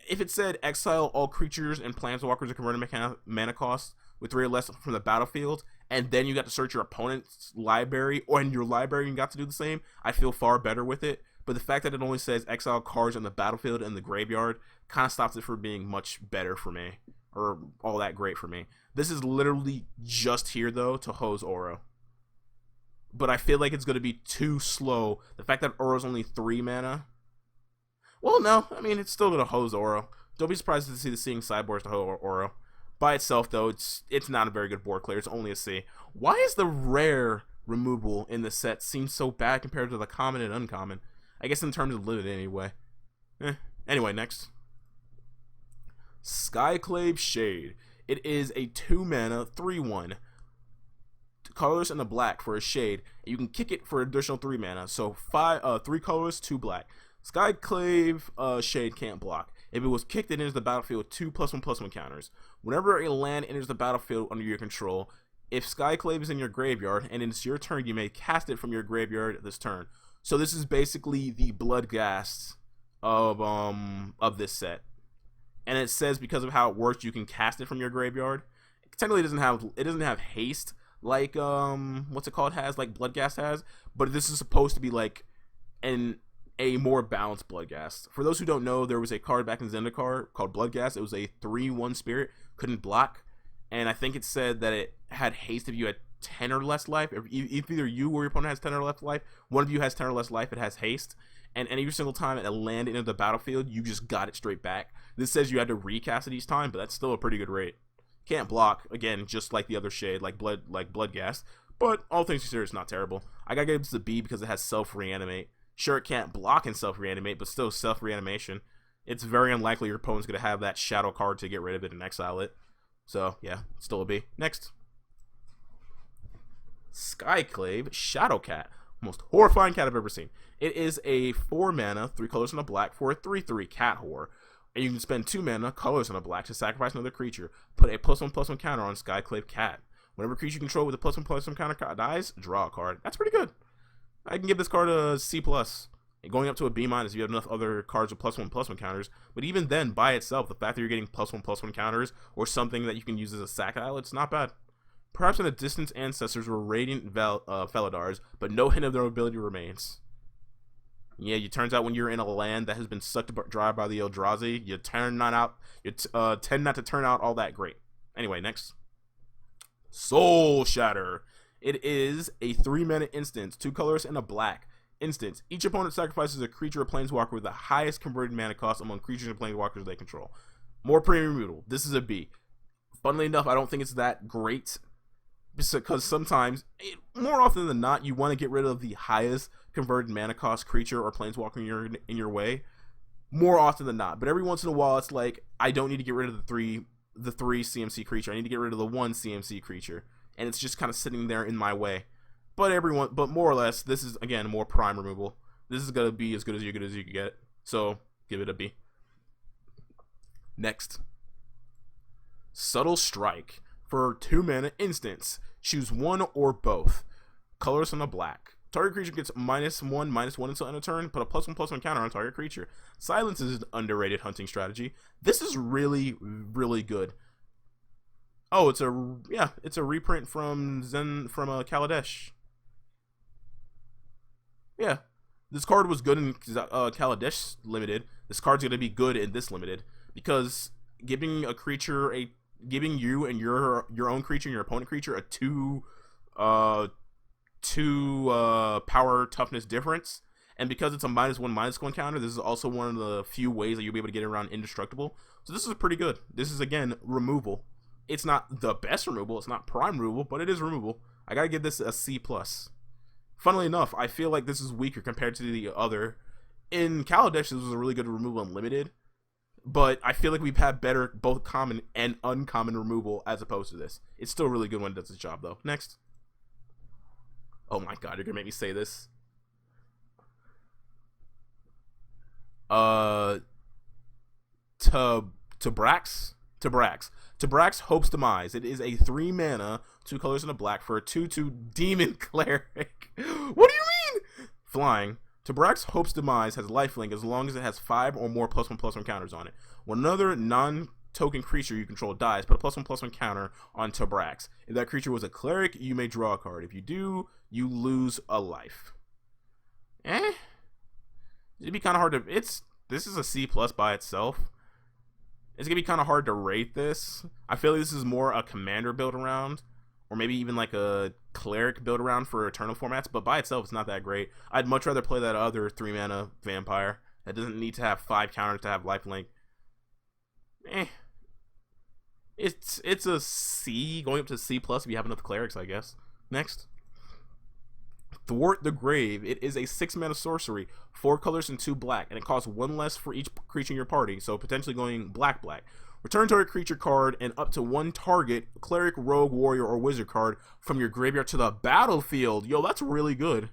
If it said exile all creatures and planeswalkers with converted mana cost with 3 or less from the battlefield, and then you got to search your opponent's library, or in your library you got to do the same, I feel far better with it. But the fact that it only says exile cards on the battlefield and the graveyard kind of stops it from being much better for me, or all that great for me. This is literally just here, though, to hose Oro. But I feel like it's going to be too slow. The fact that Oro's only 3 mana... Well, no, I mean, it's still going to hose Oro. Don't be surprised to see the seeing sideboards to hose Oro. By itself, though, it's not a very good board clear. It's only a C. Why is the rare removal in the set seem so bad compared to the common and uncommon? I guess in terms of limited, anyway. Anyway, next. Skyclave Shade. It is a 2 mana 3/1. Colors and a black for a shade. You can kick it for additional 3 mana. So 3 colors, 2 black. Skyclave Shade can't block. If it was kicked, it enters the battlefield with 2+1/+1 counters. Whenever a land enters the battlefield under your control, if Skyclave is in your graveyard and it's your turn, you may cast it from your graveyard this turn. So this is basically the Bloodghast of this set. And it says because of how it works, you can cast it from your graveyard. Technically, it doesn't have haste like what's it called has, like Bloodghast has, but this is supposed to be like an a more balanced Bloodghast. For those who don't know, there was a card back in Zendikar called Bloodghast. It was a 3/1 spirit, couldn't block, and I think it said that it had haste if you had 10 or less life. If either you or your opponent has 10 or less life, one of you has 10 or less life, it has haste. And every single time it landed into the battlefield, you just got it straight back. This says you had to recast it each time, but that's still a pretty good rate. Can't block, again, just like the other shade, like Bloodghast. But all things considered, it's not terrible. I gotta give this a B because it has self-reanimate. Sure, it can't block and self-reanimate, but still self-reanimation. It's very unlikely your opponent's gonna have that shadow card to get rid of it and exile it. So, yeah, still a B. Next. Skyclave Shadowcat. Most horrifying cat I've ever seen. It is a 4 mana, 3 colors and a black for a 3/3 cat horror. And you can spend 2 mana, colors and a black to sacrifice another creature. Put a +1/+1 counter on Skyclave Cat. Whenever creature you control with a +1/+1 counter dies, draw a card. That's pretty good. I can give this card a C+. And going up to a B- if you have enough other cards with +1/+1 counters. But even then, by itself, the fact that you're getting +1/+1 counters or something that you can use as a sack outlet, it's not bad. Perhaps in the distant ancestors were radiant Felidars, but no hint of their ability remains. Yeah, it turns out when you're in a land that has been sucked dry by the Eldrazi, you tend not to turn out all that great. Anyway, next. Soul Shatter. It is a 3 mana instance, 2 colors and a black. Instance. Each opponent sacrifices a creature or planeswalker with the highest converted mana cost among creatures and planeswalkers they control. More premium removal. This is a B. Funnily enough, I don't think it's that great. Because sometimes, more often than not, you want to get rid of the highest converted mana cost creature or planeswalker in your way. More often than not. But every once in a while, it's like, I don't need to get rid of the three CMC creature. I need to get rid of the 1 CMC creature. And it's just kind of sitting there in my way. But more or less, this is, again, more prime removal. This is going to be as good as you can get. So, give it a B. Next. Subtle Strike. For 2 mana instance, choose one or both. Colors on a black. Target creature gets -1/-1 until end of turn. Put a +1/+1 counter on target creature. Silence is an underrated hunting strategy. This is really, really good. Oh, it's a reprint from Kaladesh. Yeah, this card was good in Kaladesh limited. This card's gonna be good in this limited because giving you and your own creature and your opponent creature a two power toughness difference, and because it's a -1/-1 counter, this is also one of the few ways that you'll be able to get around indestructible. So this is pretty good. This is, again, removal. It's not the best removal, it's not prime removal, but it is removal. I gotta give this a C+. Funnily enough, I feel like this is weaker compared to the other. In Kaladesh, this was a really good removal in limited, but I feel like we've had better both common and uncommon removal as opposed to this. It's still really good when it does its job, though. Next. Oh my god, you're gonna make me say this. Tabrax? Tabrax Hope's Demise. It is a 3 mana, 2 colors and a black for a 2/2 Demon Cleric. What do you mean? Flying. Tabrax Hope's Demise has lifelink as long as it has 5 or more +1/+1 counters on it. When another non-token creature you control dies, put a +1/+1 counter on Tabrax. If that creature was a cleric, you may draw a card. If you do, you lose a life. It'd be kind of hard to... This is a C+ by itself. It's gonna be kind of hard to rate this. I feel like this is more a commander build around, or maybe even like a cleric build around for eternal formats, but by itself it's not that great. I'd much rather play that other 3 mana vampire that doesn't need to have 5 counters to have lifelink. It's a C, going up to C+ if you have enough clerics, I guess. Next. Thwart the Grave. It is a 6 mana sorcery, 4 colors and 2 black, and it costs 1 less for each creature in your party, so potentially going black. Return target creature card and up to 1 target cleric, rogue, warrior, or wizard card from your graveyard to the battlefield. Yo, that's really good.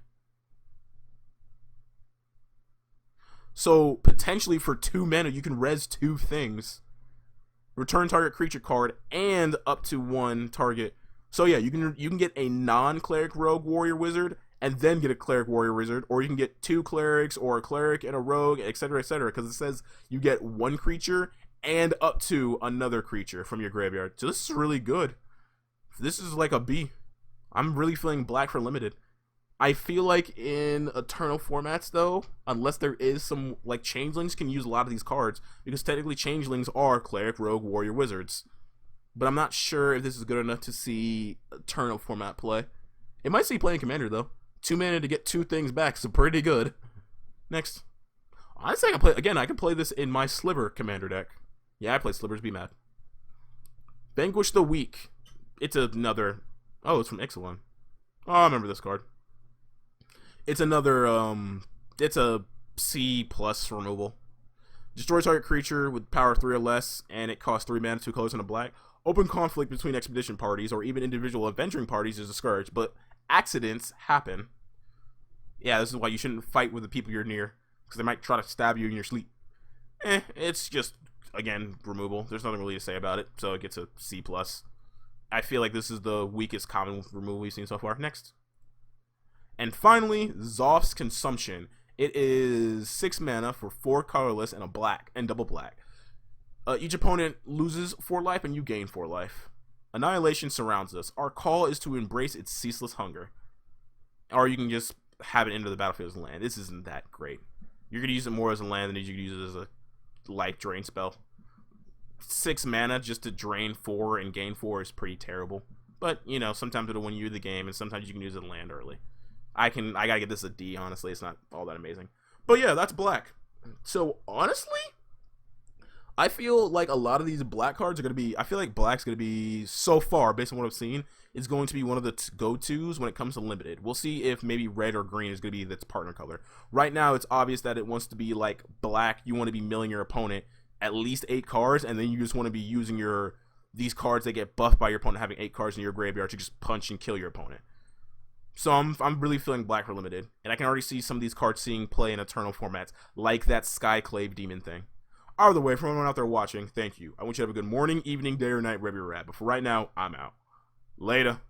So potentially for 2 mana, you can res 2 things. Return target creature card and up to 1 target. So yeah, you can get a non-cleric, rogue, warrior, wizard, and then get a cleric, warrior, wizard, or you can get 2 clerics or a cleric and a rogue, etc., because it says you get 1 creature and up to another creature from your graveyard. So this is really good. This is like a B. I'm really feeling black for limited. I feel like in Eternal formats though, unless there is some like changelings can use a lot of these cards because technically changelings are cleric, rogue, warrior, wizards. But I'm not sure if this is good enough to see Eternal format play. It might see playing Commander though. 2 mana to get 2 things back, so pretty good. Next. Honestly, I can play this in my Sliver Commander deck. Yeah, I play Slivers, be mad. Vanquish the Weak. It's another... Oh, it's from Ixalan. Oh, I remember this card. It's another, it's a C plus removal. Destroy target creature with power 3 or less, and it costs 3 mana, 2 colors, and a black. Open conflict between expedition parties, or even individual adventuring parties is discouraged, but accidents happen. Yeah, this is why you shouldn't fight with the people you're near, because they might try to stab you in your sleep. It's just, again, removal. There's nothing really to say about it, so it gets a C+. I feel like this is the weakest common removal we've seen so far. Next. And finally, Zoth's Consumption. It is 6 mana for 4 colorless and a black, and double black. Each opponent loses 4 life and you gain 4 life. Annihilation surrounds us. Our call is to embrace its ceaseless hunger. Or you can just have it enter the battlefield as a land. This isn't that great. You're going to use it more as a land than you can use it as a life drain spell. 6 mana just to drain 4 and gain 4 is pretty terrible. But, you know, sometimes it'll win you the game, and sometimes you can use it to land early. I gotta get this a D, honestly. It's not all that amazing. But yeah, that's black. So, honestly, I feel like a lot of these black cards are going to be... I feel like black's going to be, so far, based on what I've seen, is going to be one of the go-tos when it comes to limited. We'll see if maybe red or green is going to be its partner color. Right now, it's obvious that it wants to be like black. You want to be milling your opponent at least 8 cards, and then you just want to be using these cards that get buffed by your opponent having 8 cards in your graveyard to just punch and kill your opponent. So I'm really feeling black for limited, and I can already see some of these cards seeing play in Eternal formats, like that Skyclave Demon thing. Either way, for everyone out there watching, thank you. I want you to have a good morning, evening, day, or night, wherever you're at. But for right now, I'm out. Later.